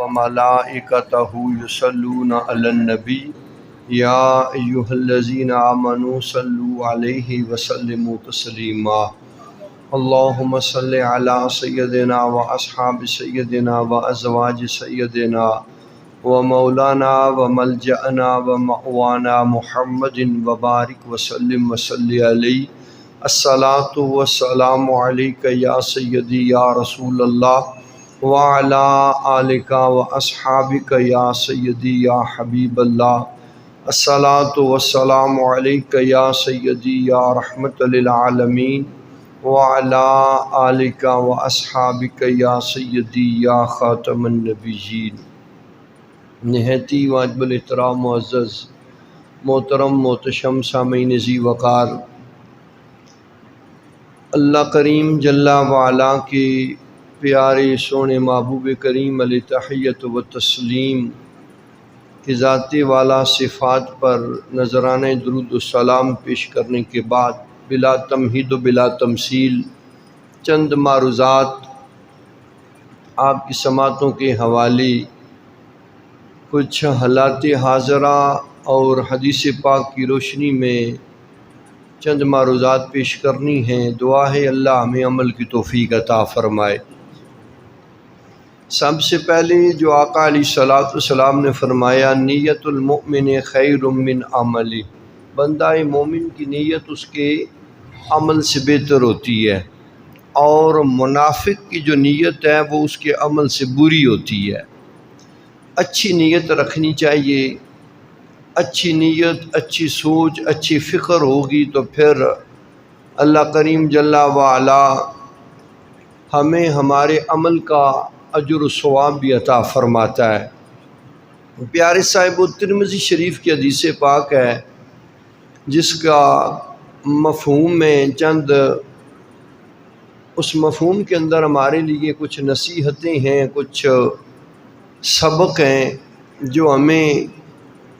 وملائکتہ یصلون علی النبی یا ایہا الذین آمنوا صلوا علیہ وسلموا تسلیما اللہم صلی علی سیدنا و اصحاب سیدنا و ازواج سیدنا و مولانا و ملجأنا و مأوانا محمد وبارک وسلم وصلی علیہ الصلاۃ والسلام علیک یا سیدی یا رسول اللہ وعلی آلک و اصحابک یا سیدی یا حبیب اللہ الصلاۃ والسلام علیک یا سیدی یا رحمت للعالمین وعلی آلک و اصحابک یا سیدی یا خاتم النبیین۔ نہایتی واجب الاحترام معزز محترم محتشم سامعین ذی وقار، اللہ کریم جل وعلا کے پیارے سونے محبوب کریم علیہ تحیت و تسلیم کی ذاتی والا صفات پر نذرانہ درود و سلام پیش کرنے کے بعد بلا تمہید و بلا تمثیل چند معروضات آپ کی سماعتوں کے حوالے، کچھ حالات حاضرہ اور حدیث پاک کی روشنی میں چند معروضات پیش کرنی ہیں۔ دعا ہے اللہ ہمیں عمل کی توفیق عطا فرمائے۔ سب سے پہلے جو آقا علیہ الصلوۃ والسلام نے فرمایا، نیت المؤمن خیر من عملی، بندہ مومن کی نیت اس کے عمل سے بہتر ہوتی ہے، اور منافق کی جو نیت ہے وہ اس کے عمل سے بری ہوتی ہے۔ اچھی نیت رکھنی چاہیے، اچھی نیت، اچھی سوچ، اچھی فکر ہوگی تو پھر اللہ کریم جل وعلا ہمیں ہمارے عمل کا اجر و ثواب بھی عطا فرماتا ہے۔ پیارے صاحب ترمذی شریف کی حدیث پاک ہے جس کا مفہوم میں چند اس مفہوم کے اندر ہمارے لیے کچھ نصیحتیں ہیں، کچھ سبق ہیں جو ہمیں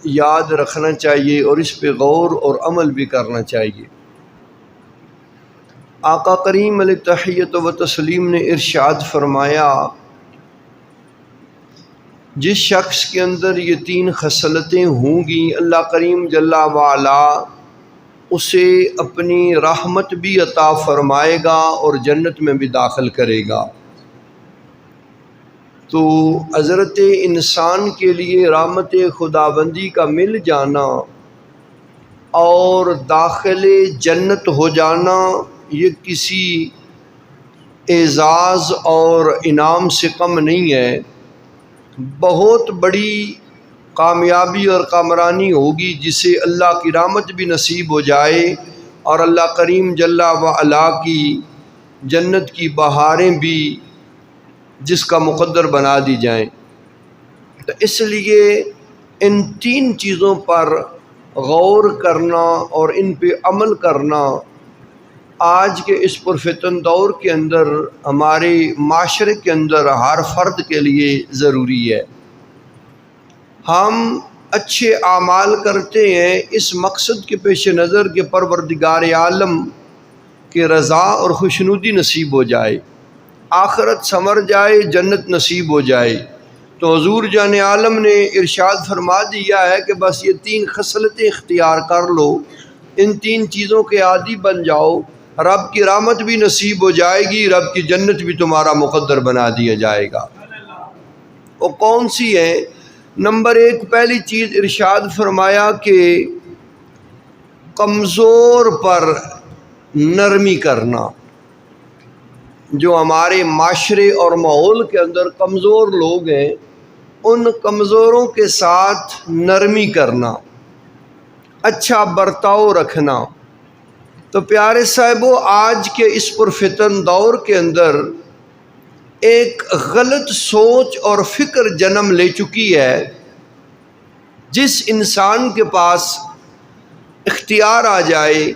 یاد رکھنا چاہیے اور اس پہ غور اور عمل بھی کرنا چاہیے۔ آقا کریم علیہ تحیت و تسلیم نے ارشاد فرمایا، جس شخص کے اندر یہ تین خصلتیں ہوں گی اللہ کریم جل وعلا اسے اپنی رحمت بھی عطا فرمائے گا اور جنت میں بھی داخل کرے گا۔ تو حضرت انسان کے لیے رحمت خداوندی کا مل جانا اور داخل جنت ہو جانا یہ کسی اعزاز اور انعام سے کم نہیں ہے، بہت بڑی کامیابی اور کامرانی ہوگی جسے اللہ کی رحمت بھی نصیب ہو جائے اور اللہ کریم جل وعلا کی جنت کی بہاریں بھی جس کا مقدر بنا دی جائیں۔ تو اس لیے ان تین چیزوں پر غور کرنا اور ان پہ عمل کرنا آج کے اس پرفتن دور کے اندر ہمارے معاشرے کے اندر ہر فرد کے لیے ضروری ہے۔ ہم اچھے اعمال کرتے ہیں اس مقصد کے پیش نظر کہ پروردگار عالم کی رضا اور خوشنودی نصیب ہو جائے، آخرت سنور جائے، جنت نصیب ہو جائے۔ تو حضور جان عالم نے ارشاد فرما دیا ہے کہ بس یہ تین خصلتیں اختیار کر لو، ان تین چیزوں کے عادی بن جاؤ، رب کی رحمت بھی نصیب ہو جائے گی، رب کی جنت بھی تمہارا مقدر بنا دیا جائے گا۔ وہ کون سی ہے؟ نمبر ایک، پہلی چیز ارشاد فرمایا کہ کمزور پر نرمی کرنا۔ جو ہمارے معاشرے اور ماحول کے اندر کمزور لوگ ہیں ان کمزوروں کے ساتھ نرمی کرنا، اچھا برتاؤ رکھنا۔ تو پیارے صاحبو آج کے اس پرفتن دور کے اندر ایک غلط سوچ اور فکر جنم لے چکی ہے۔ جس انسان کے پاس اختیار آ جائے،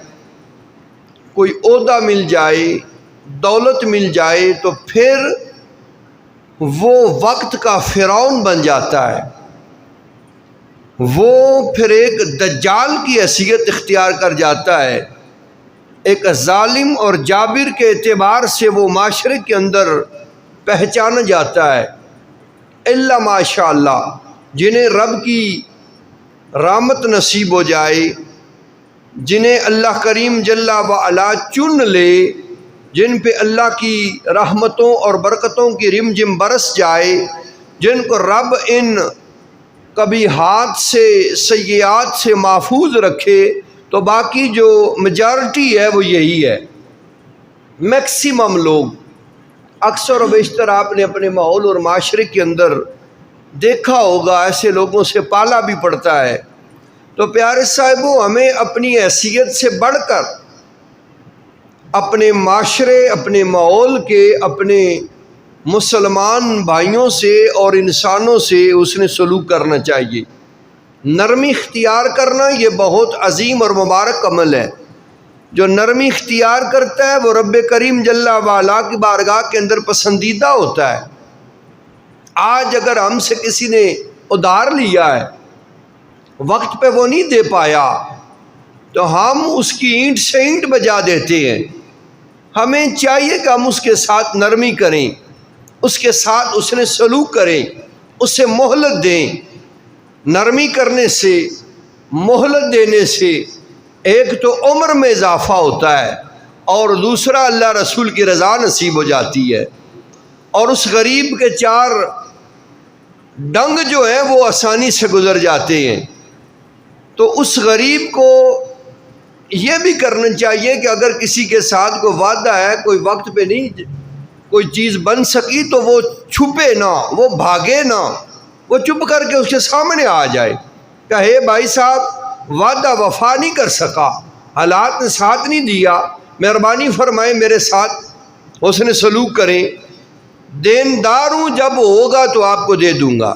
کوئی عہدہ مل جائے، دولت مل جائے تو پھر وہ وقت کا فرعون بن جاتا ہے، وہ پھر ایک دجال کی حیثیت اختیار کر جاتا ہے، ایک ظالم اور جابر کے اعتبار سے وہ معاشرے کے اندر پہچانا جاتا ہے۔ الا ماشاء اللہ، جنہیں رب کی رحمت نصیب ہو جائے، جنہیں اللہ کریم جل و علا چن لے، جن پہ اللہ کی رحمتوں اور برکتوں کی رم جم برس جائے، جن کو رب ان قبیحات سے سیئات سے محفوظ رکھے، تو باقی جو میجارٹی ہے وہ یہی ہے۔ میکسیمم لوگ، اکثر و بیشتر آپ نے اپنے ماحول اور معاشرے کے اندر دیکھا ہوگا، ایسے لوگوں سے پالا بھی پڑتا ہے۔ تو پیارے صاحبوں، ہمیں اپنی حیثیت سے بڑھ کر اپنے معاشرے، اپنے ماحول کے، اپنے مسلمان بھائیوں سے اور انسانوں سے حسن سلوک کرنا چاہیے۔ نرمی اختیار کرنا یہ بہت عظیم اور مبارک عمل ہے۔ جو نرمی اختیار کرتا ہے وہ رب کریم جل وعلا کی بارگاہ کے اندر پسندیدہ ہوتا ہے۔ آج اگر ہم سے کسی نے ادھار لیا ہے، وقت پہ وہ نہیں دے پایا، تو ہم اس کی اینٹ سے اینٹ بجا دیتے ہیں۔ ہمیں چاہیے کہ ہم اس کے ساتھ نرمی کریں، اس کے ساتھ حسن سلوک کریں، اسے مہلت دیں۔ نرمی کرنے سے، مہلت دینے سے ایک تو عمر میں اضافہ ہوتا ہے، اور دوسرا اللہ رسول کی رضا نصیب ہو جاتی ہے، اور اس غریب کے چار ڈنگ جو ہیں وہ آسانی سے گزر جاتے ہیں۔ تو اس غریب کو یہ بھی کرنا چاہیے کہ اگر کسی کے ساتھ کوئی وعدہ ہے، کوئی وقت پہ نہیں کوئی چیز بن سکی، تو وہ چھپے نہ، وہ بھاگے نہ، وہ چپ کر کے اس کے سامنے آ جائے، کہے بھائی صاحب وعدہ وفا نہیں کر سکا، حالات نے ساتھ نہیں دیا، مہربانی فرمائیں میرے ساتھ حسن سلوک کریں، دیندار ہوں، جب ہوگا تو آپ کو دے دوں گا۔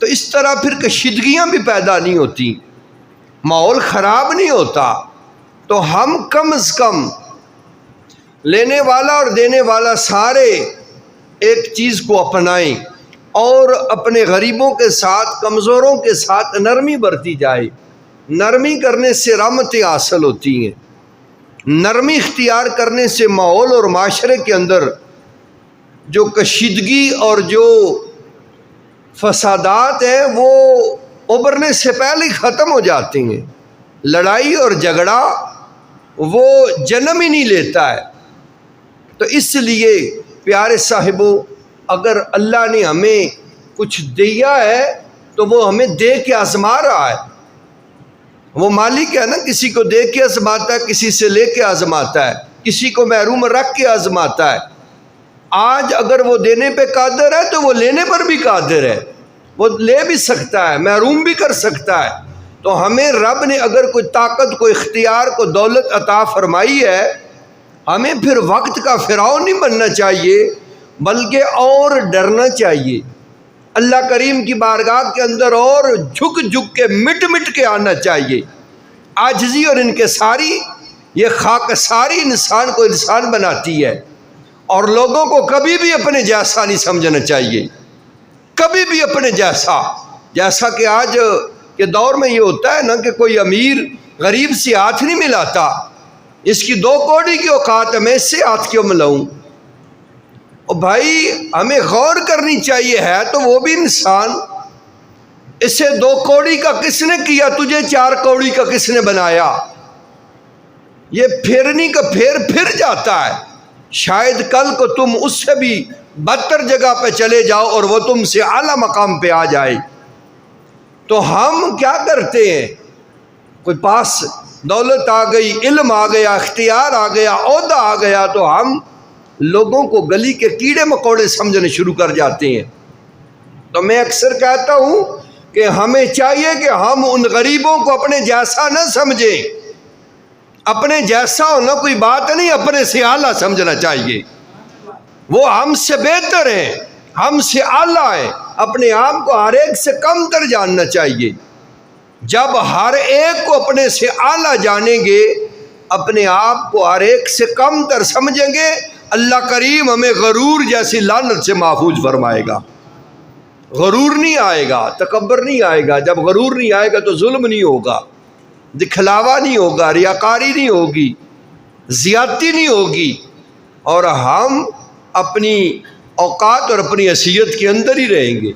تو اس طرح پھر کشیدگیاں بھی پیدا نہیں ہوتی، ماحول خراب نہیں ہوتا۔ تو ہم کم از کم لینے والا اور دینے والا سارے ایک چیز کو اپنائیں، اور اپنے غریبوں کے ساتھ، کمزوروں کے ساتھ نرمی برتی جائے۔ نرمی کرنے سے رحمتیں حاصل ہوتی ہیں، نرمی اختیار کرنے سے ماحول اور معاشرے کے اندر جو کشیدگی اور جو فسادات ہیں وہ ابھرنے سے پہلے ہی ختم ہو جاتے ہیں۔ لڑائی اور جھگڑا وہ جنم ہی نہیں لیتا ہے۔ تو اس لیے پیارے صاحبوں، اگر اللہ نے ہمیں کچھ دیا ہے تو وہ ہمیں دے کے آزما رہا ہے۔ وہ مالک ہے نا، کسی کو دے کے آزماتا ہے، کسی سے لے کے آزماتا ہے، کسی کو محروم رکھ کے آزماتا ہے۔ آج اگر وہ دینے پہ قادر ہے تو وہ لینے پر بھی قادر ہے، وہ لے بھی سکتا ہے، محروم بھی کر سکتا ہے۔ تو ہمیں رب نے اگر کوئی طاقت، کوئی اختیار، کوئی دولت عطا فرمائی ہے، ہمیں پھر وقت کا فرعون نہیں بننا چاہیے، بلکہ اور ڈرنا چاہیے۔ اللہ کریم کی بارگاہ کے اندر اور جھک جھک کے، مٹ مٹ کے آنا چاہیے۔ عاجزی اور انکساری، یہ خاکساری انسان کو انسان بناتی ہے، اور لوگوں کو کبھی بھی اپنے جیسا نہیں سمجھنا چاہیے، کبھی بھی اپنے جیسا کہ آج کے دور میں یہ ہوتا ہے نا کہ کوئی امیر غریب سے ہاتھ نہیں ملاتا، اس کی 2 کوڑی کی اوقات ہے، میں اس سے ہاتھ کیوں ملاؤں؟ اور بھائی ہمیں غور کرنی چاہیے، ہے تو وہ بھی انسان، اسے 2 کوڑی کا کس نے کیا؟ تجھے 4 کوڑی کا کس نے بنایا؟ یہ پھرنی کا پھر جاتا ہے، شاید کل کو تم اس سے بھی بدتر جگہ پہ چلے جاؤ اور وہ تم سے اعلیٰ مقام پہ آ جائے۔ تو ہم کیا کرتے ہیں؟ کوئی پاس دولت آ گئی، علم آ گیا، اختیار آ گیا، عہدہ آ گیا، تو ہم لوگوں کو گلی کے کیڑے مکوڑے سمجھنے شروع کر جاتے ہیں۔ تو میں اکثر کہتا ہوں کہ ہمیں چاہیے کہ ہم ان غریبوں کو اپنے جیسا نہ سمجھیں۔ اپنے جیسا ہونا کوئی بات نہیں، اپنے سے اعلیٰ سمجھنا چاہیے۔ وہ ہم سے بہتر ہیں، ہم سے اعلیٰ ہیں، اپنے آپ کو ہر ایک سے کم تر جاننا چاہیے۔ جب ہر ایک کو اپنے سے اعلیٰ جانیں گے، اپنے آپ کو ہر ایک سے کم تر سمجھیں گے، اللہ کریم ہمیں غرور جیسی لعنت سے محفوظ فرمائے گا۔ غرور نہیں آئے گا، تکبر نہیں آئے گا۔ جب غرور نہیں آئے گا تو ظلم نہیں ہوگا، دکھلاوا نہیں ہوگا، ریاکاری نہیں ہوگی، زیادتی نہیں ہوگی، اور ہم اپنی اوقات اور اپنی حیثیت کے اندر ہی رہیں گے۔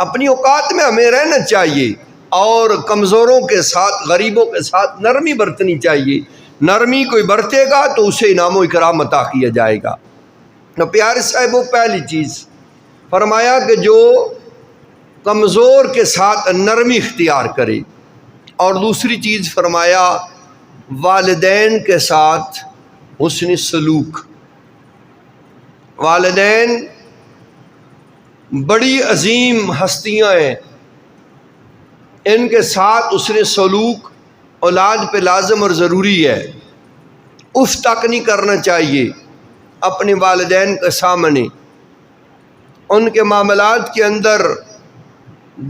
اپنی اوقات میں ہمیں رہنا چاہیے، اور کمزوروں کے ساتھ، غریبوں کے ساتھ نرمی برتنی چاہیے۔ نرمی کوئی برتے گا تو اسے انعام و اکرام عطا کیا جائے گا۔ تو پیارے صاحب، وہ پہلی چیز فرمایا کہ جو کمزور کے ساتھ نرمی اختیار کرے، اور دوسری چیز فرمایا والدین کے ساتھ حسن سلوک۔ والدین بڑی عظیم ہستیاں ہیں، ان کے ساتھ حسن سلوک اولاد پہ لازم اور ضروری ہے۔ اف تک نہیں کرنا چاہیے اپنے والدین کے سامنے، ان کے معاملات کے اندر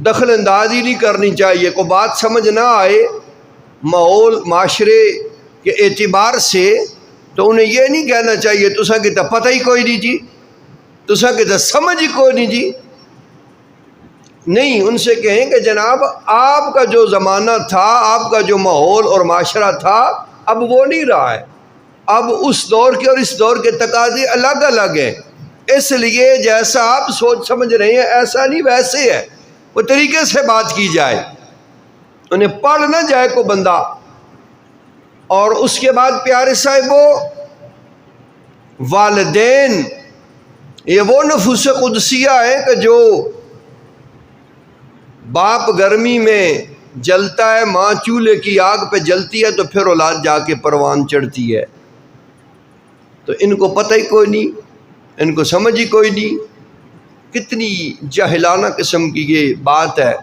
دخل اندازی نہیں کرنی چاہیے۔ کوئی بات سمجھ نہ آئے ماحول معاشرے کے اعتبار سے تو انہیں یہ نہیں کہنا چاہیے تساں کہ تو پتہ ہی کوئی نہیں جی، تساں کہ تو سمجھ ہی کوئی نہیں جی۔ نہیں، ان سے کہیں کہ جناب آپ کا جو زمانہ تھا، آپ کا جو ماحول اور معاشرہ تھا، اب وہ نہیں رہا ہے۔ اب اس دور کے اور اس دور کے تقاضے الگ الگ ہیں، اس لیے جیسا آپ سوچ سمجھ رہے ہیں ایسا نہیں، ویسے ہے، وہ طریقے سے بات کی جائے، انہیں پڑھ نہ جائے کو بندہ۔ اور اس کے بعد پیارے صاحبو، والدین یہ وہ نفوس قدسیہ ہے کہ جو باپ گرمی میں جلتا ہے، ماں چولہے کی آگ پہ جلتی ہے، تو پھر اولاد جا کے پروان چڑھتی ہے۔ تو ان کو پتہ ہی کوئی نہیں، ان کو سمجھ ہی کوئی نہیں۔ کتنی جاہلانہ قسم کی یہ بات ہے۔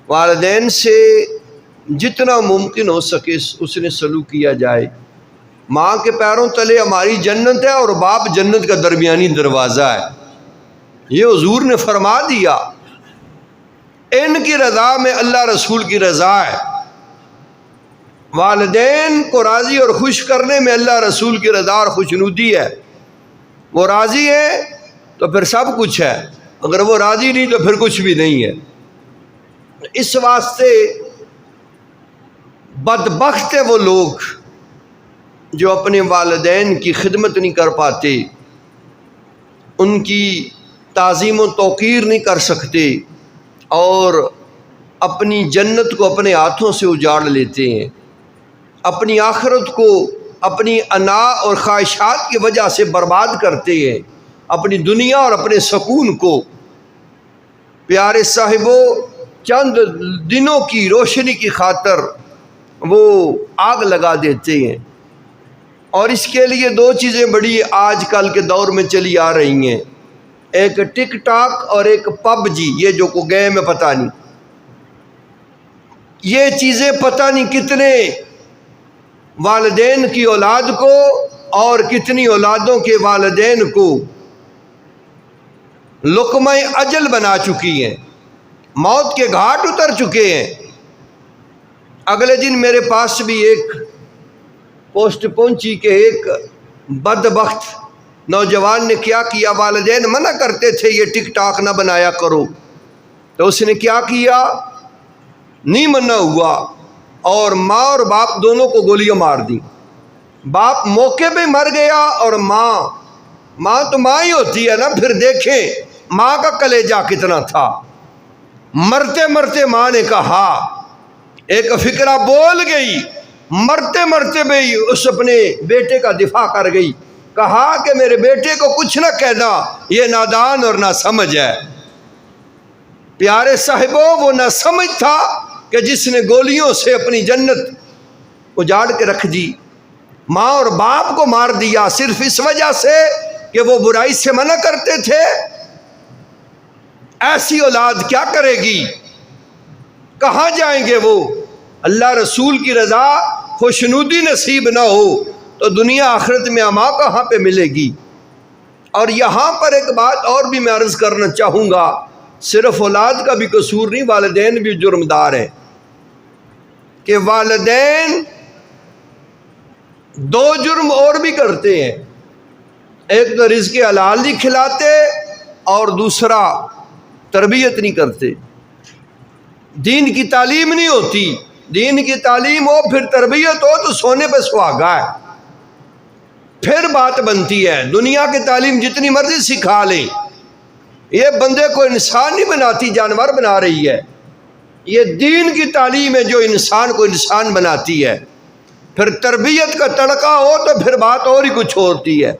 والدین سے جتنا ممکن ہو سکے اس نے سلوک کیا جائے۔ ماں کے پیروں تلے ہماری جنت ہے، اور باپ جنت کا درمیانی دروازہ ہے، یہ حضور نے فرما دیا۔ ان کی رضا میں اللہ رسول کی رضا ہے، والدین کو راضی اور خوش کرنے میں اللہ رسول کی رضا اور خوشنودی ہے۔ وہ راضی ہے تو پھر سب کچھ ہے، اگر وہ راضی نہیں تو پھر کچھ بھی نہیں ہے۔ اس واسطے بدبخت ہے وہ لوگ جو اپنے والدین کی خدمت نہیں کر پاتے، ان کی تعظیم و توقیر نہیں کر سکتے، اور اپنی جنت کو اپنے ہاتھوں سے اجاڑ لیتے ہیں، اپنی آخرت کو اپنی انا اور خواہشات کی وجہ سے برباد کرتے ہیں، اپنی دنیا اور اپنے سکون کو۔ پیارے صاحبو، چند دنوں کی روشنی کی خاطر وہ آگ لگا دیتے ہیں، اور اس کے لیے دو چیزیں بڑی آج کل کے دور میں چلی آ رہی ہیں، ایک ٹک ٹاک اور ایک پب جی، یہ جو کو گئے میں پتہ نہیں، یہ چیزیں پتہ نہیں کتنے والدین کی اولاد کو اور کتنی اولادوں کے والدین کو لقمہ اجل بنا چکی ہیں، موت کے گھاٹ اتر چکے ہیں۔ اگلے دن میرے پاس بھی ایک پوسٹ پہنچی کہ ایک بدبخت نوجوان نے کیا کیا، والدین منع کرتے تھے یہ ٹک ٹاک نہ بنایا کرو، تو اس نے کیا کیا، نہیں منع ہوا، اور ماں اور باپ دونوں کو گولیاں مار دی۔ باپ موقع پہ مر گیا، اور ماں تو ماں ہی ہوتی ہے نا، پھر دیکھیں ماں کا کلیجہ کتنا تھا۔ مرتے مرتے ماں نے کہا، ایک فکرہ بول گئی، مرتے مرتے بھی اس اپنے بیٹے کا دفاع کر گئی، کہا کہ میرے بیٹے کو کچھ نہ کہنا، یہ نادان اور نہ سمجھ ہے۔ پیارے صاحبو، وہ نہ سمجھ تھا کہ جس نے گولیوں سے اپنی جنت اجاڑ کے رکھ دی، ماں اور باپ کو مار دیا صرف اس وجہ سے کہ وہ برائی سے منع کرتے تھے۔ ایسی اولاد کیا کرے گی، کہاں جائیں گے وہ؟ اللہ رسول کی رضا خوشنودی نصیب نہ ہو تو دنیا آخرت میں اما کہاں پہ ملے گی؟ اور یہاں پر ایک بات اور بھی میں عرض کرنا چاہوں گا، صرف اولاد کا بھی قصور نہیں، والدین بھی جرمدار ہیں، کہ والدین دو جرم اور بھی کرتے ہیں، ایک تو رزق حلال نہیں کھلاتے، اور دوسرا تربیت نہیں کرتے، دین کی تعلیم نہیں ہوتی۔ دین کی تعلیم ہو پھر تربیت ہو تو سونے پہ سہاگا ہے، پھر بات بنتی ہے۔ دنیا کی تعلیم جتنی مرضی سکھا لیں، یہ بندے کو انسان نہیں بناتی، جانور بنا رہی ہے۔ یہ دین کی تعلیم ہے جو انسان کو انسان بناتی ہے۔ پھر تربیت کا تڑکا ہو تو پھر بات اور ہی کچھ ہوتی ہے۔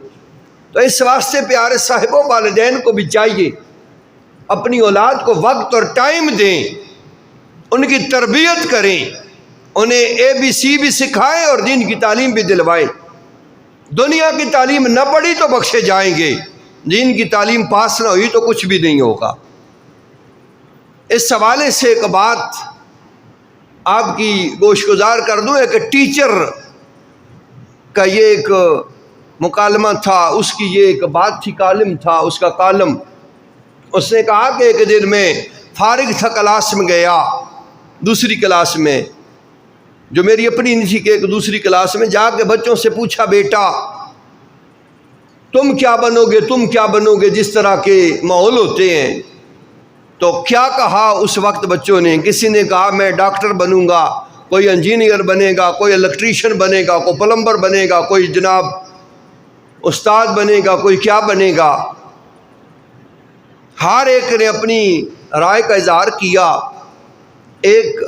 تو اس واسطے پیارے صاحبوں، والدین کو بھی چاہیے اپنی اولاد کو وقت اور ٹائم دیں، ان کی تربیت کریں، انہیں ABC بھی سکھائیں اور دین کی تعلیم بھی دلوائیں۔ دنیا کی تعلیم نہ پڑھی تو بخشے جائیں گے، دین کی تعلیم پاس نہ ہوئی تو کچھ بھی نہیں ہوگا۔ اس حوالے سے ایک بات آپ کی گوش گزار کر دوں، ایک ٹیچر کا یہ ایک مکالمہ تھا، اس کی یہ ایک بات تھی، کالم تھا اس کا کالم۔ اس نے کہا کہ ایک دن میں فارغ تھا، کلاس میں گیا، دوسری کلاس میں، جو میری اپنی نہیں تھی، کہ ایک دوسری کلاس میں جا کے بچوں سے پوچھا، بیٹا تم کیا بنو گے، تم کیا بنو گے، جس طرح کے ماحول ہوتے ہیں۔ تو کیا کہا اس وقت بچوں نے؟ کسی نے کہا میں ڈاکٹر بنوں گا، کوئی انجینئر بنے گا، کوئی الیکٹریشین بنے گا، کوئی پلمبر بنے گا، کوئی جناب استاد بنے گا، کوئی کیا بنے گا۔ ہر ایک نے اپنی رائے کا اظہار کیا۔ ایک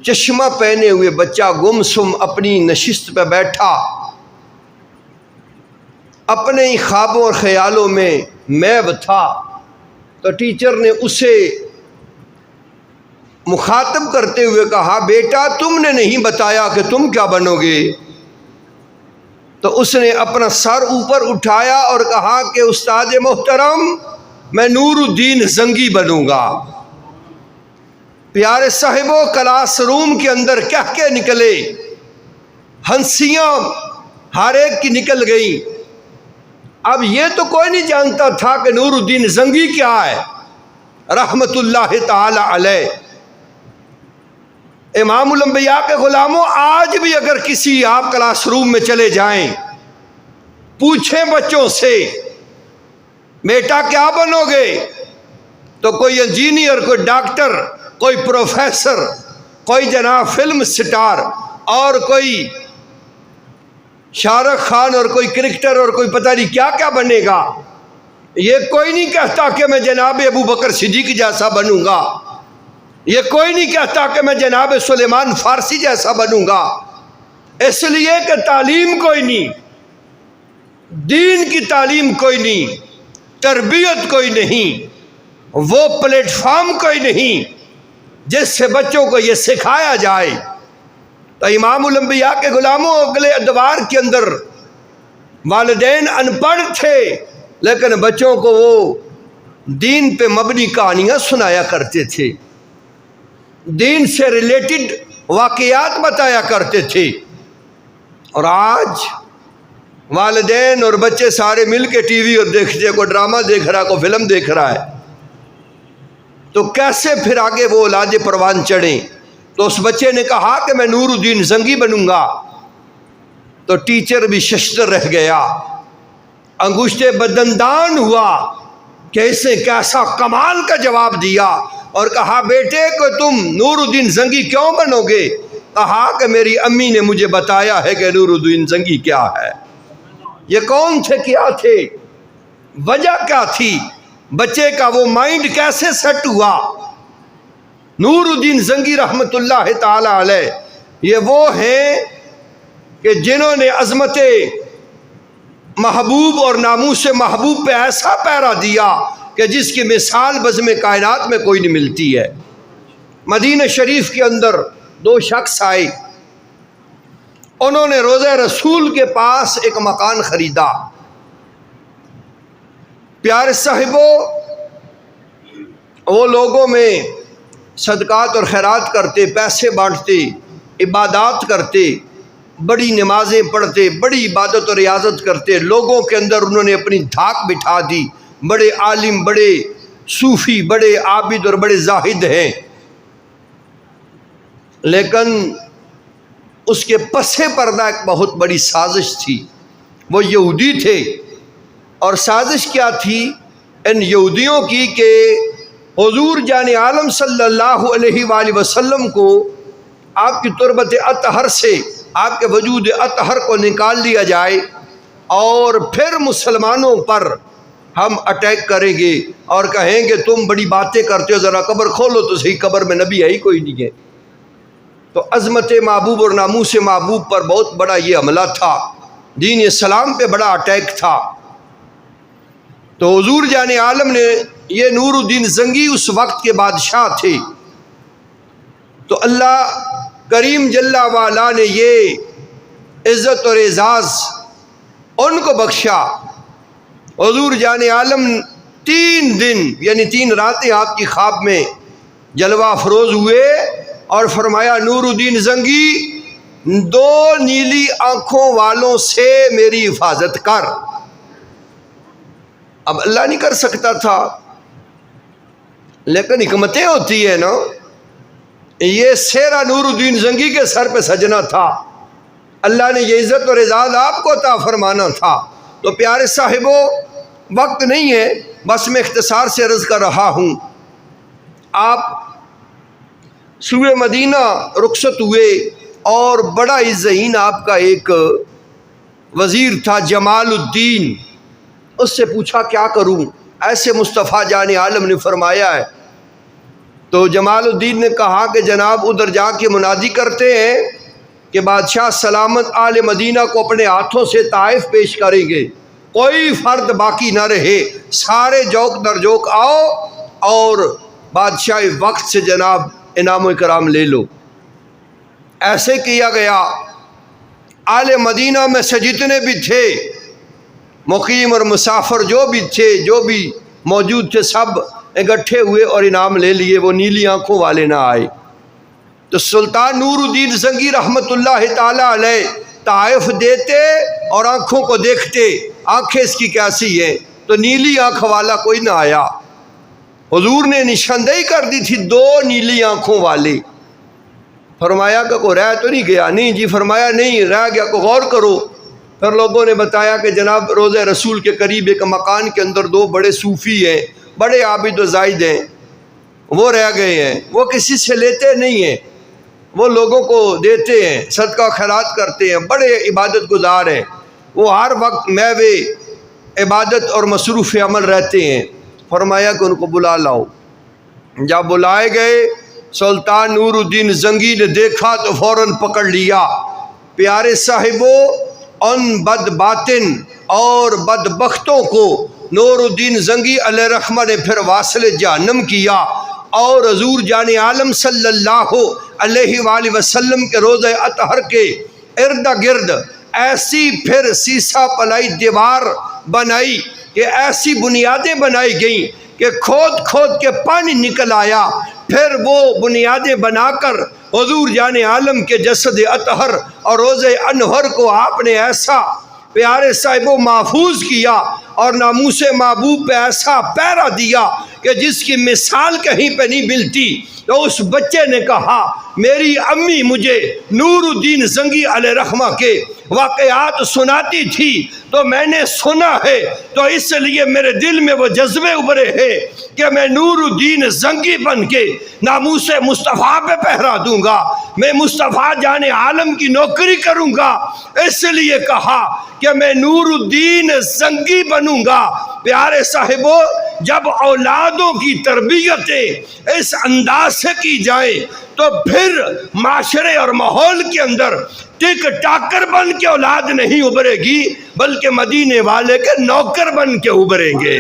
چشمہ پہنے ہوئے بچہ گم سم اپنی نشست پہ بیٹھا، اپنے ہی خوابوں اور خیالوں میں محو تھا۔ تو ٹیچر نے اسے مخاطب کرتے ہوئے کہا، بیٹا تم نے نہیں بتایا کہ تم کیا بنو گے۔ تو اس نے اپنا سر اوپر اٹھایا اور کہا کہ استاد محترم میں نور الدین زنگی بنوں گا۔ پیارے صاحبوں، کلاس روم کے اندر کہہ کے نکلے، ہنسیاں ہر ایک کی نکل گئی۔ اب یہ تو کوئی نہیں جانتا تھا کہ نور الدین زنگی کیا ہے، رحمت اللہ تعالی علیہ۔ امام الانبیاء کے غلاموں، آج بھی اگر کسی آپ کلاس روم میں چلے جائیں، پوچھیں بچوں سے بیٹا کیا بنو گے، تو کوئی انجینئر، کوئی ڈاکٹر، کوئی پروفیسر، کوئی جناب فلم سٹار، اور کوئی شاہ رخ خان، اور کوئی کرکٹر، اور کوئی پتہ نہیں کیا کیا بنے گا۔ یہ کوئی نہیں کہتا کہ میں جناب ابو بکر صدیق جیسا بنوں گا، یہ کوئی نہیں کہتا کہ میں جناب سلیمان فارسی جیسا بنوں گا، اس لیے کہ تعلیم کوئی نہیں، دین کی تعلیم کوئی نہیں، تربیت کوئی نہیں، وہ پلیٹ فارم کوئی نہیں جس سے بچوں کو یہ سکھایا جائے۔ تو امام الانبیاء کے غلاموں، اگلے ادوار کے اندر والدین ان پڑھ تھے، لیکن بچوں کو وہ دین پہ مبنی کہانیاں سنایا کرتے تھے، دین سے ریلیٹڈ واقعات بتایا کرتے تھے۔ اور آج والدین اور بچے سارے مل کے ٹی وی اور دیکھتے ہیں، کوئی ڈرامہ دیکھ رہا ہے، کوئی فلم دیکھ رہا ہے، تو کیسے پھر آگے وہ اولاد پروان چڑھیں؟ تو اس بچے نے کہا کہ میں نور الدین زنگی بنوں گا۔ تو ٹیچر بھی ششدر رہ گیا، انگشتے بدندان ہوا کہ اس نے کیسا کمال کا جواب دیا، اور کہا بیٹے کہ تم نور الدین زنگی کیوں بنو گے؟ کہا کہ میری امی نے مجھے بتایا ہے کہ نور الدین زنگی کیا ہے۔ یہ کون تھے، کیا تھے، وجہ کیا تھی، بچے کا وہ مائنڈ کیسے سیٹ ہوا؟ نور الدین زنگی رحمت اللہ تعالی علیہ، یہ وہ ہیں کہ جنہوں نے عظمت محبوب اور ناموس محبوب پہ ایسا پیرا دیا کہ جس کی مثال بزم کائنات میں کوئی نہیں ملتی ہے۔ مدینہ شریف کے اندر دو شخص آئے، انہوں نے روضہ رسول کے پاس ایک مکان خریدا۔ پیارے صاحبوں، وہ لوگوں میں صدقات اور خیرات کرتے، پیسے بانٹتے، عبادات کرتے، بڑی نمازیں پڑھتے، بڑی عبادت اور ریاضت کرتے، لوگوں کے اندر انہوں نے اپنی دھاک بٹھا دی، بڑے عالم، بڑے صوفی، بڑے عابد اور بڑے زاہد ہیں۔ لیکن اس کے پس پردہ ایک بہت بڑی سازش تھی، وہ یہودی تھے، اور سازش کیا تھی ان یہودیوں کی کہ حضور جان عالم صلی اللہ علیہ وآلہ وسلم کو آپ کی تربت اطہر سے، آپ کے وجود اطہر کو نکال لیا جائے، اور پھر مسلمانوں پر ہم اٹیک کریں گے اور کہیں گے تم بڑی باتیں کرتے ہو، ذرا قبر کھولو تو صحیح، قبر میں نبی ہے ہی کوئی نہیں ہے۔ تو عظمت محبوب اور ناموس محبوب پر بہت بڑا یہ حملہ تھا، دین اسلام پہ بڑا اٹیک تھا۔ تو حضور جان عالم نے، یہ نور الدین زنگی اس وقت کے بادشاہ تھے، تو اللہ کریم جل وعلا نے یہ عزت اور اعزاز ان کو بخشا۔ حضور جان عالم 3 دن یعنی 3 راتیں آپ کی خواب میں جلوہ افروز ہوئے اور فرمایا نور الدین زنگی 2 نیلی آنکھوں والوں سے میری حفاظت کر۔ اب اللہ نہیں کر سکتا تھا، لیکن حکمتیں ہوتی ہیں نا، یہ سیرا نور الدین زنگی کے سر پہ سجنا تھا، اللہ نے یہ عزت اور اعزاز آپ کو عطا فرمانا تھا۔ تو پیارے صاحبو، وقت نہیں ہے، بس میں اختصار سے عرض کر رہا ہوں۔ آپ سوئے مدینہ رخصت ہوئے اور بڑا ہی ذہین آپ کا ایک وزیر تھا جمال الدین، اس سے پوچھا کیا کروں، ایسے مصطفیٰ جان عالم نے فرمایا ہے۔ تو جمال الدین نے کہا کہ جناب ادھر جا کے منادی کرتے ہیں کہ بادشاہ سلامت آل مدینہ کو اپنے ہاتھوں سے تحائف پیش کریں گے، کوئی فرد باقی نہ رہے، سارے جوک در جوک آؤ اور بادشاہ وقت سے جناب انعام و اکرام لے لو۔ ایسے کیا گیا، آل مدینہ میں سے جتنے بھی تھے، مقیم اور مسافر جو بھی تھے، جو بھی موجود تھے، سب اکٹھے ہوئے اور انعام لے لیے، وہ نیلی آنکھوں والے نہ آئے۔ تو سلطان نور الدین زنگی رحمت اللہ تعالی علیہ تحائف دیتے اور آنکھوں کو دیکھتے، آنکھیں اس کی کیسی ہیں، تو نیلی آنکھ والا کوئی نہ آیا۔ حضور نے نشاندہی کر دی تھی 2 نیلی آنکھوں والے۔ فرمایا کہ کوئی رہ تو نہیں گیا؟ نہیں جی۔ فرمایا نہیں رہ گیا، کو غور کرو۔ پھر لوگوں نے بتایا کہ جناب روضہ رسول کے قریب ایک مکان کے اندر 2 بڑے صوفی ہیں، بڑے عابد و زاہد ہیں، وہ رہ گئے ہیں، وہ کسی سے لیتے نہیں ہیں، وہ لوگوں کو دیتے ہیں، صدقہ خیرات کرتے ہیں، بڑے عبادت گزار ہیں، وہ ہر وقت میوے عبادت اور مصروف عمل رہتے ہیں۔ فرمایا کہ ان کو بلا لاؤ۔ جب بلائے گئے، سلطان نور الدین زنگی نے دیکھا تو فوراً پکڑ لیا۔ پیارے صاحبو، ان بد باطن اور بدبختوں کو نور الدین زنگی علیہ رحمہ نے پھر واصل جہنم کیا، اور حضور جان عالم صلی اللہ علیہ وآلہ وسلم کے روضہ اطہر کے ارد گرد ایسی پھر سیسا پلائی دیوار بنائی کہ ایسی بنیادیں بنائی گئیں کہ کھود کھود کے پانی نکل آیا۔ پھر وہ بنیادیں بنا کر حضور جان عالم کے جسد اطہر اور روضہ انور کو آپ نے ایسا پیارے صاحبوں محفوظ کیا اور ناموس محبوب پہ ایسا پیرا دیا کہ جس کی مثال کہیں پہ نہیں ملتی۔ تو اس بچے نے کہا میری امی مجھے نور الدین زنگی علیہ رحمہ کے واقعات سناتی تھی تو میں نے سنا ہے، تو اس لیے میرے دل میں وہ جذبے ابھرے ہیں کہ میں نور الدین زنگی بن کے ناموس مصطفیٰ پہ پہرا دوں گا، میں مصطفیٰ جان عالم کی نوکری کروں گا۔ اس لیے کہا کہ میں نور الدین زنگی بنوں گا۔ پیارے صاحبو، جب اولادوں کی تربیتیں اس انداز سے کی جائیں تو پھر معاشرے اور ماحول کے اندر ٹک ٹاکر بن کے اولاد نہیں ابھرے گی، بلکہ مدینے والے کے نوکر بن کے ابھریں گے۔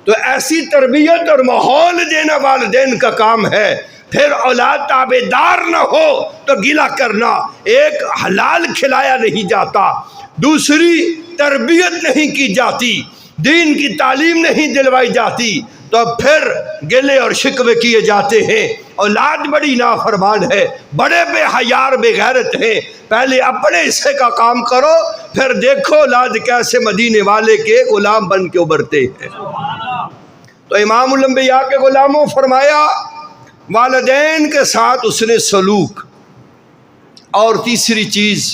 تو ایسی تربیت اور ماحول دینا والدین کا کام ہے۔ پھر اولاد تابعدار نہ ہو تو گلہ کرنا، ایک حلال کھلایا نہیں جاتا، دوسری تربیت نہیں کی جاتی، دین کی تعلیم نہیں دلوائی جاتی، تو پھر گلے اور شکوے کیے جاتے ہیں۔ اولاد بڑی نافرمان ہے، بڑے بے حیار بے غیرت ہیں۔ پہلے اپنے حصے کا کام کرو، پھر دیکھو اولاد کیسے مدینے والے کے غلام بن کے ابھرتے ہیں۔ تو امام الانبیاء کے غلاموں، فرمایا والدین کے ساتھ اس نے سلوک۔ اور تیسری چیز،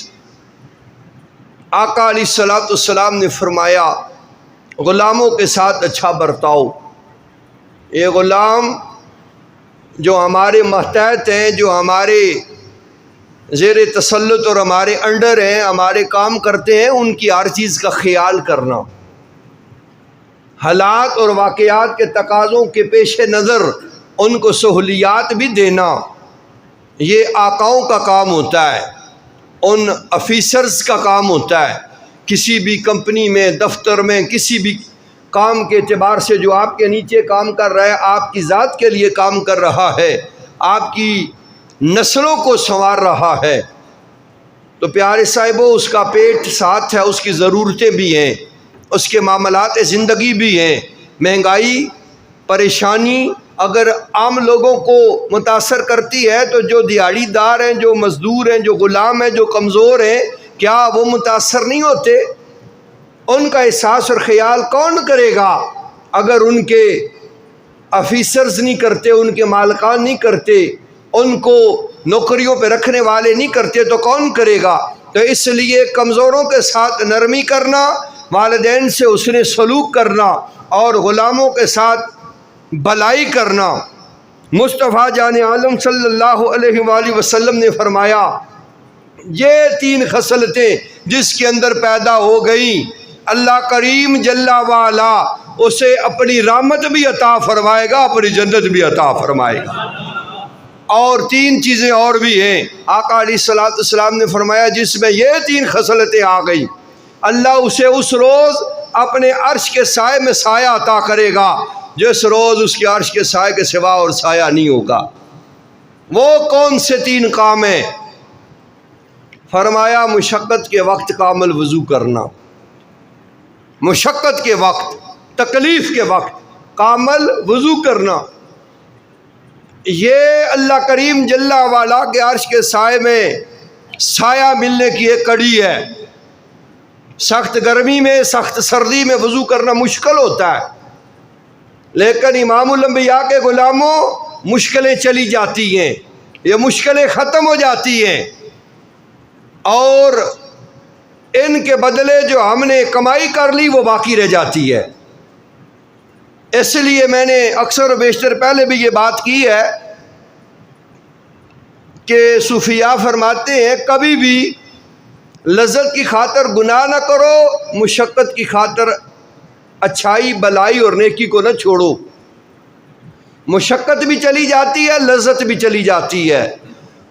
آقا علیہ الصلوۃ والسلام نے فرمایا غلاموں کے ساتھ اچھا برتاؤ۔ یہ غلام جو ہمارے ماتحت ہیں، جو ہمارے زیر تسلط اور ہمارے انڈر ہیں، ہمارے کام کرتے ہیں، ان کی ہر چیز کا خیال کرنا۔ حالات اور واقعات کے تقاضوں کے پیش نظر ان کو سہولیات بھی دینا، یہ آقاؤں کا کام ہوتا ہے، ان آفیسرز کا کام ہوتا ہے۔ کسی بھی کمپنی میں، دفتر میں، کسی بھی کام کے اعتبار سے جو آپ کے نیچے کام کر رہا ہے، آپ کی ذات کے لیے کام کر رہا ہے، آپ کی نسلوں کو سنوار رہا ہے، تو پیارے صاحبوں اس کا پیٹ ساتھ ہے، اس کی ضرورتیں بھی ہیں، اس کے معاملات زندگی بھی ہیں۔ مہنگائی، پریشانی اگر عام لوگوں کو متاثر کرتی ہے تو جو دیہڑی دار ہیں، جو مزدور ہیں، جو غلام ہیں، جو کمزور ہیں، کیا وہ متاثر نہیں ہوتے؟ ان کا احساس اور خیال کون کرے گا اگر ان کے آفیسرز نہیں کرتے، ان کے مالکان نہیں کرتے، ان کو نوکریوں پہ رکھنے والے نہیں کرتے تو کون کرے گا؟ تو اس لیے کمزوروں کے ساتھ نرمی کرنا، والدین سے حسن سلوک کرنا اور غلاموں کے ساتھ بھلائی کرنا۔ مصطفیٰ جان عالم صلی اللہ علیہ وآلہ وسلم نے فرمایا، یہ 3 خصلتیں جس کے اندر پیدا ہو گئیں، اللہ کریم جل وعلا اسے اپنی رحمت بھی عطا فرمائے گا، اپنی جنت بھی عطا فرمائے گا۔ اور 3 چیزیں اور بھی ہیں۔ آقا علیہ الصلوۃ والسلام نے فرمایا جس میں یہ 3 خصلتیں آ گئی، اللہ اسے اس روز اپنے عرش کے سائے میں سایہ عطا کرے گا جس روز اس کے عرش کے سائے کے سوا اور سایہ نہیں ہوگا۔ وہ کون سے 3 کام ہیں؟ فرمایا مشقت کے وقت کامل وضو کرنا، مشقت کے وقت، تکلیف کے وقت کامل وضو کرنا۔ یہ اللہ کریم جل وعلا کے عرش کے سائے میں سایہ ملنے کی ایک کڑی ہے۔ سخت گرمی میں، سخت سردی میں وضو کرنا مشکل ہوتا ہے، لیکن امام الانبیاء کے غلاموں مشکلیں چلی جاتی ہیں، یہ مشکلیں ختم ہو جاتی ہیں، اور ان کے بدلے جو ہم نے کمائی کر لی وہ باقی رہ جاتی ہے۔ اس لیے میں نے اکثر و بیشتر پہلے بھی یہ بات کی ہے کہ صوفیاء فرماتے ہیں کبھی بھی لذت کی خاطر گناہ نہ کرو، مشقت کی خاطر اچھائی، بلائی اور نیکی کو نہ چھوڑو۔ مشقت بھی چلی جاتی ہے، لذت بھی چلی جاتی ہے،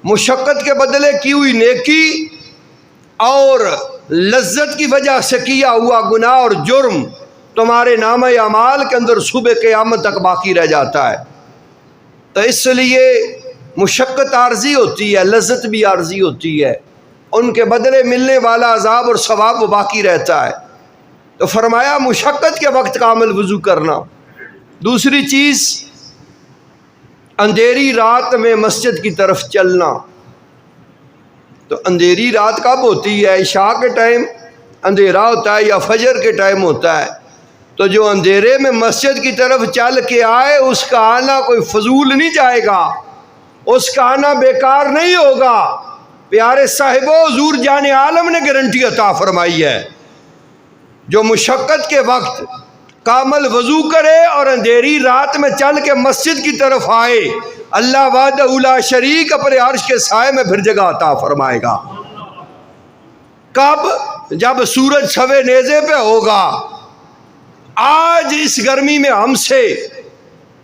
مشقت کے بدلے کی ہوئی نیکی اور لذت کی وجہ سے کیا ہوا گناہ اور جرم تمہارے نامہ اعمال کے اندر صبح قیامت تک باقی رہ جاتا ہے۔ تو اس لیے مشقت عارضی ہوتی ہے، لذت بھی عارضی ہوتی ہے، ان کے بدلے ملنے والا عذاب اور ثواب وہ باقی رہتا ہے۔ تو فرمایا مشقت کے وقت کامل وضو کرنا۔ دوسری چیز، اندھیری رات میں مسجد کی طرف چلنا۔ تو اندھیری رات کب ہوتی ہے؟ عشاء کے ٹائم اندھیرا ہوتا ہے یا فجر کے ٹائم ہوتا ہے؟ تو جو اندھیرے میں مسجد کی طرف چل کے آئے اس کا آنا کوئی فضول نہیں جائے گا، اس کا آنا بیکار نہیں ہوگا۔ پیارے صاحبوں، حضور جان عالم نے گارنٹی عطا فرمائی ہے، جو مشقت کے وقت کامل وضو کرے اور اندھیری رات میں چل کے مسجد کی طرف آئے، اللہ وحدہ لا شریک اپنے عرش کے سائے میں پھر جگہ عطا فرمائے گا۔ کب؟ جب سورج سوے نیزے پہ ہوگا۔ آج اس گرمی میں ہم سے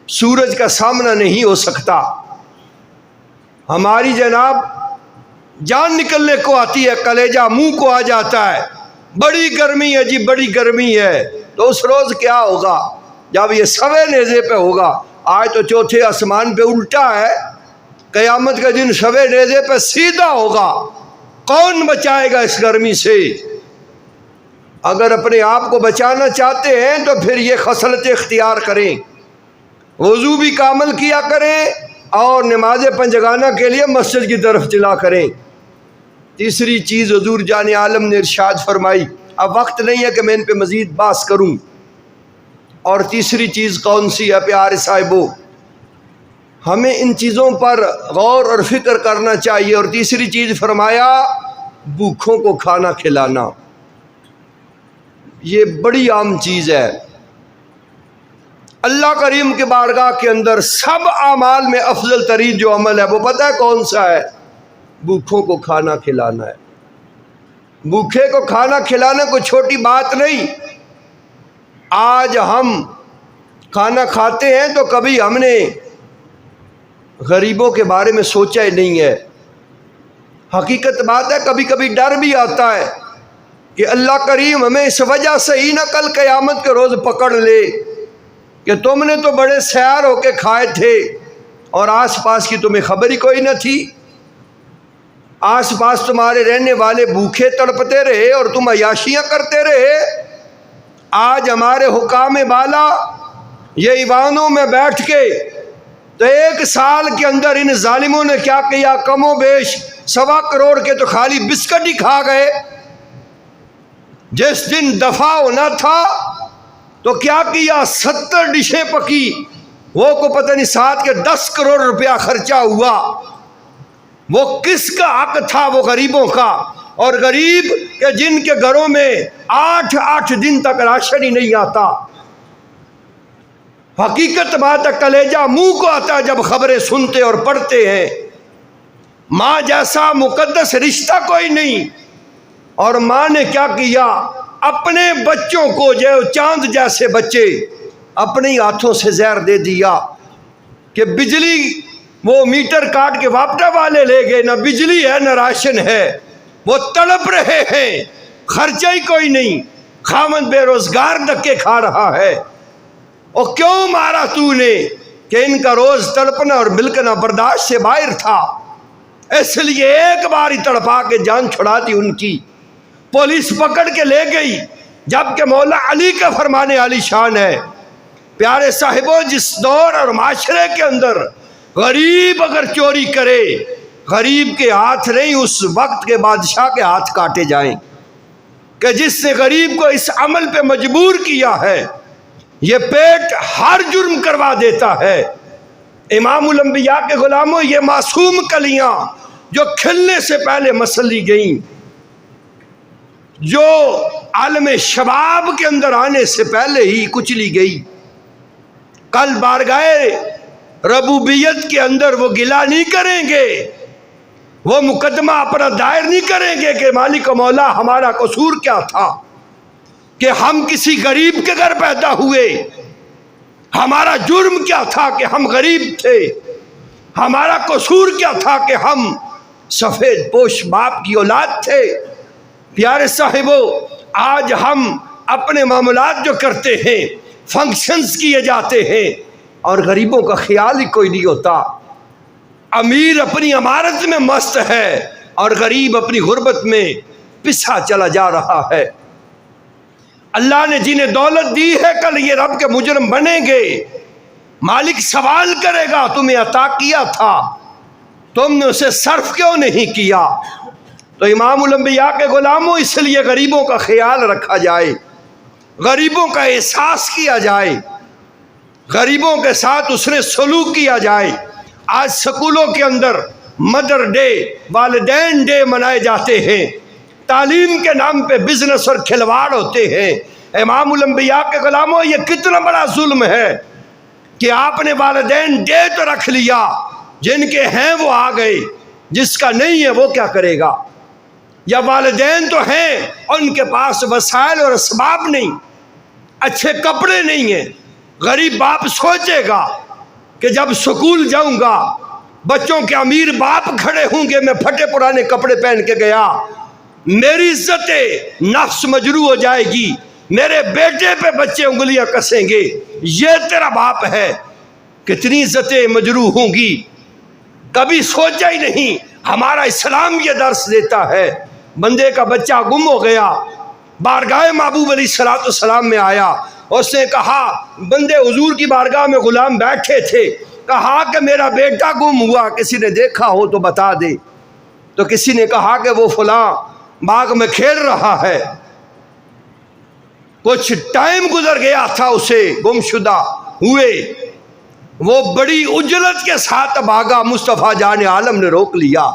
سورج کا سامنا نہیں ہو سکتا، ہماری جناب جان نکلنے کو آتی ہے، کلیجہ منہ کو آ جاتا ہے، بڑی گرمی ہے جی، بڑی گرمی ہے۔ تو اس روز کیا ہوگا جب یہ سوے نیزے پہ ہوگا؟ آج تو چوتھے آسمان پہ الٹا ہے، قیامت کے دن سوے نیزے پہ سیدھا ہوگا۔ کون بچائے گا اس گرمی سے؟ اگر اپنے آپ کو بچانا چاہتے ہیں تو پھر یہ خصلتیں اختیار کریں، وضو بھی کامل کیا کریں اور نماز پنجگانہ کے لیے مسجد کی طرف چلا کریں۔ تیسری چیز حضور جان عالم نے ارشاد فرمائی، اب وقت نہیں ہے کہ میں ان پہ مزید بحث کروں، اور تیسری چیز کون سی ہے پیارے صاحبوں؟ ہمیں ان چیزوں پر غور اور فکر کرنا چاہیے۔ اور تیسری چیز فرمایا بھوکھوں کو کھانا کھلانا۔ یہ بڑی عام چیز ہے۔ اللہ کریم کے بارگاہ کے اندر سب اعمال میں افضل ترین جو عمل ہے وہ پتہ ہے کون سا ہے؟ بھوکھوں کو کھانا کھلانا ہے۔ بھوکھے کو کھانا کھلانا کوئی چھوٹی بات نہیں۔ آج ہم کھانا کھاتے ہیں تو کبھی ہم نے غریبوں کے بارے میں سوچا ہی نہیں ہے۔ حقیقت بات ہے کبھی کبھی ڈر بھی آتا ہے کہ اللہ کریم ہمیں اس وجہ سے ہی نہ کل قیامت کے روز پکڑ لے کہ تم نے تو بڑے سیار ہو کے کھائے تھے اور آس پاس کی تمہیں خبر ہی کوئی نہ تھی، آس پاس تمہارے رہنے والے بھوکے تڑپتے رہے اور تم عیاشیاں کرتے رہے۔ آج ہمارے حکام بالا یہ ایوانوں میں بیٹھ کے تو 1 سال کے اندر ان ظالموں نے کیا کیا، کم و بیش 1.25 کروڑ کے تو خالی بسکٹ ہی کھا گئے۔ جس دن دفاع ہونا تھا تو کیا کیا، 70 ڈشیں پکی، وہ کو پتہ نہیں 7 کے 10 کروڑ روپیہ خرچہ ہوا۔ وہ کس کا حق تھا؟ وہ غریبوں کا، اور غریب کہ جن کے گھروں میں 8 دن تک راشن ہی نہیں آتا۔ حقیقت بات ہے کلیجہ منہ کو آتا ہے جب خبریں سنتے اور پڑھتے ہیں۔ ماں جیسا مقدس رشتہ کوئی نہیں، اور ماں نے کیا کیا، اپنے بچوں کو جو چاند جیسے بچے اپنے ہاتھوں سے زہر دے دیا کہ بجلی وہ میٹر کاٹ کے واپٹا والے لے گئے، نہ بجلی ہے نہ راشن ہے، وہ تڑپ رہے ہیں، خرچہ ہی کوئی نہیں، خاوند بے روزگار دھکے کھا رہا ہے۔ اور کیوں مارا تو نے؟ کہ ان کا روز تڑپنا اور ملکنا برداشت سے باہر تھا، اس لیے ایک بار ہی تڑپا کے جان چھڑا دی ان کی۔ پولیس پکڑ کے لے گئی، جبکہ مولا علی کا فرمانے عالی شان ہے۔ پیارے صاحبوں، جس دور اور معاشرے کے اندر غریب اگر چوری کرے، غریب کے ہاتھ نہیں اس وقت کے بادشاہ کے ہاتھ کاٹے جائیں، کہ جس نے غریب کو اس عمل پہ مجبور کیا ہے یہ پیٹ ہر جرم کروا دیتا ہے۔ امام الانبیاء کے غلاموں، یہ معصوم کلیاں جو کھلنے سے پہلے مسلی گئیں، جو عالم شباب کے اندر آنے سے پہلے ہی کچلی گئی، کل بارگاہ ربوبیت کے اندر وہ گلہ نہیں کریں گے، وہ مقدمہ اپنا دائر نہیں کریں گے کہ مالک و مولا ہمارا قصور کیا تھا کہ ہم کسی غریب کے گھر پیدا ہوئے، ہمارا جرم کیا تھا کہ ہم غریب تھے، ہمارا قصور کیا تھا کہ ہم سفید پوش باپ کی اولاد تھے۔ پیارے صاحبوں، آج ہم اپنے معاملات جو کرتے ہیں، فنکشنز کیے جاتے ہیں، اور غریبوں کا خیال ہی کوئی نہیں ہوتا۔ امیر اپنی عمارت میں مست ہے اور غریب اپنی غربت میں پسا چلا جا رہا ہے۔ اللہ نے جنہیں دولت دی ہے کل یہ رب کے مجرم بنیں گے، مالک سوال کرے گا تمہیں عطا کیا تھا، تم نے اسے صرف کیوں نہیں کیا؟ تو امام الانبیاء کے غلاموں، اس لیے غریبوں کا خیال رکھا جائے، غریبوں کا احساس کیا جائے، غریبوں کے ساتھ اس نے سلوک کیا جائے۔ آج سکولوں کے اندر مدر ڈے، والدین ڈے منائے جاتے ہیں، تعلیم کے نام پہ بزنس اور کھلواڑ ہوتے ہیں۔ امام الانبیاء کے غلاموں، یہ کتنا بڑا ظلم ہے کہ آپ نے والدین ڈے تو رکھ لیا، جن کے ہیں وہ آ گئے، جس کا نہیں ہے وہ کیا کرے گا؟ یا والدین تو ہیں، ان کے پاس وسائل اور اسباب نہیں، اچھے کپڑے نہیں ہیں، غریب باپ سوچے گا کہ جب سکول جاؤں گا بچوں کے امیر باپ کھڑے ہوں گے، میں پھٹے پرانے کپڑے پہن کے گیا، میری عزت نفس مجروح ہو جائے گی، میرے بیٹے پہ بچے انگلیاں کسیں گے، یہ تیرا باپ ہے، کتنی عزتیں مجروح ہوں گی۔ کبھی سوچا ہی نہیں۔ ہمارا اسلام یہ درس دیتا ہے، بندے کا بچہ گم ہو گیا، بارگاہ محبوب علیہ السلام میں آیا، اس نے کہا، بندے حضور کی بارگاہ میں غلام بیٹھے تھے، کہا کہ میرا بیٹا گم ہوا، کسی نے دیکھا ہو تو بتا دے۔ تو کسی نے کہا کہ وہ فلاں باغ میں کھیل رہا ہے، کچھ ٹائم گزر گیا تھا اسے گم شدہ ہوئے، وہ بڑی عجلت کے ساتھ بھاگا، مصطفیٰ جان عالم نے روک لیا،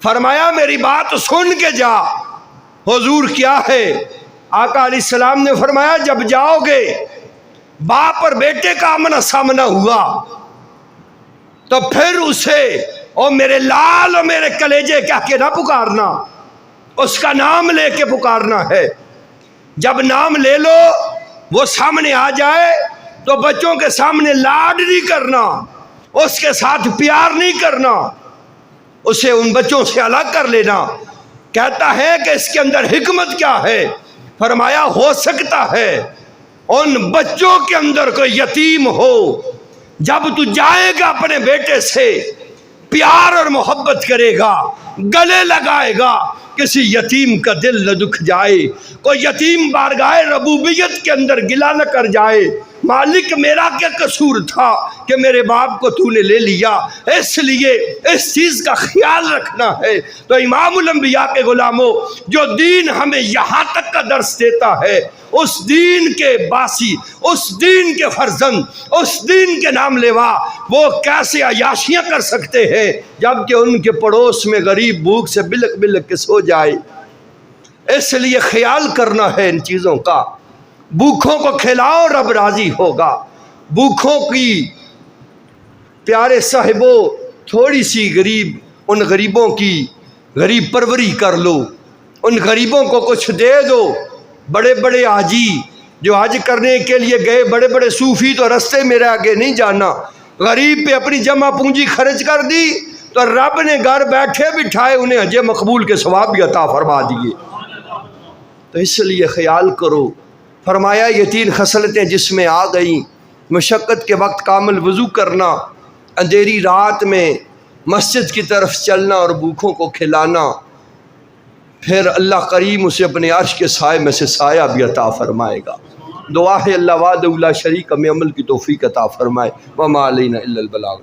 فرمایا میری بات سن کے جا۔ حضور کیا ہے؟ آقا علیہ السلام نے فرمایا جب جاؤ گے باپ اور بیٹے کا آمنا سامنا ہوا تو پھر اسے او میرے لال اور میرے کلیجے کہہ کے نہ پکارنا، اس کا نام لے کے پکارنا ہے۔ جب نام لے لو وہ سامنے آ جائے تو بچوں کے سامنے لاڈ نہیں کرنا، اس کے ساتھ پیار نہیں کرنا، اسے ان بچوں سے الگ کر لینا۔ کہتا ہے کہ اس کے اندر حکمت کیا ہے؟ فرمایا ہو سکتا ہے ان بچوں کے اندر کوئی یتیم ہو، جب تو جائے گا اپنے بیٹے سے پیار اور محبت کرے گا، گلے لگائے گا، کسی یتیم کا دل نہ دکھ جائے، کوئی یتیم بارگاہ ربوبیت کے اندر گلہ نہ کر جائے، مالک میرا کیا قصور تھا کہ میرے باپ کو تو نے لے لیا، اس لیے اس چیز کا خیال رکھنا ہے۔ تو امام الانبیاء کے غلاموں، جو دین ہمیں یہاں تک کا درس دیتا ہے، اس دین کے باسی، اس دین کے فرزند، اس دین کے نام لیوا وہ کیسے عیاشیاں کر سکتے ہیں جبکہ ان کے پڑوس میں غریب بھوک سے بلک بلک کے سو جائے۔ اس لیے خیال کرنا ہے ان چیزوں کا۔ بھوکھوں کو کھلاؤ، رب راضی ہوگا۔ بھوکھوں کی پیارے صاحبوں تھوڑی سی ان غریبوں کی غریب پروری کر لو، ان غریبوں کو کچھ دے دو۔ بڑے بڑے حاجی جو حج کرنے کے لیے گئے، بڑے بڑے صوفی تو رستے میں رہ کے نہیں جانا، غریب پہ اپنی جمع پونجی خرچ کر دی تو رب نے گھر بیٹھے بٹھائے انہیں حج مقبول کے ثواب بھی عطا فرما دیے۔ تو اس لیے خیال کرو۔ فرمایا یہ 3 خصلتیں جس میں آ گئیں، مشقت کے وقت کامل وضو کرنا، اندھیری رات میں مسجد کی طرف چلنا اور بھوکھوں کو کھلانا، پھر اللہ کریم اسے اپنے عرش کے سائے میں سے سایہ بھی عطا فرمائے گا۔ دعا ہے اللہ وحدہ لا شریک ہمیں عمل کی توفیق عطا فرمائے۔ وما علینا الا البلاغ۔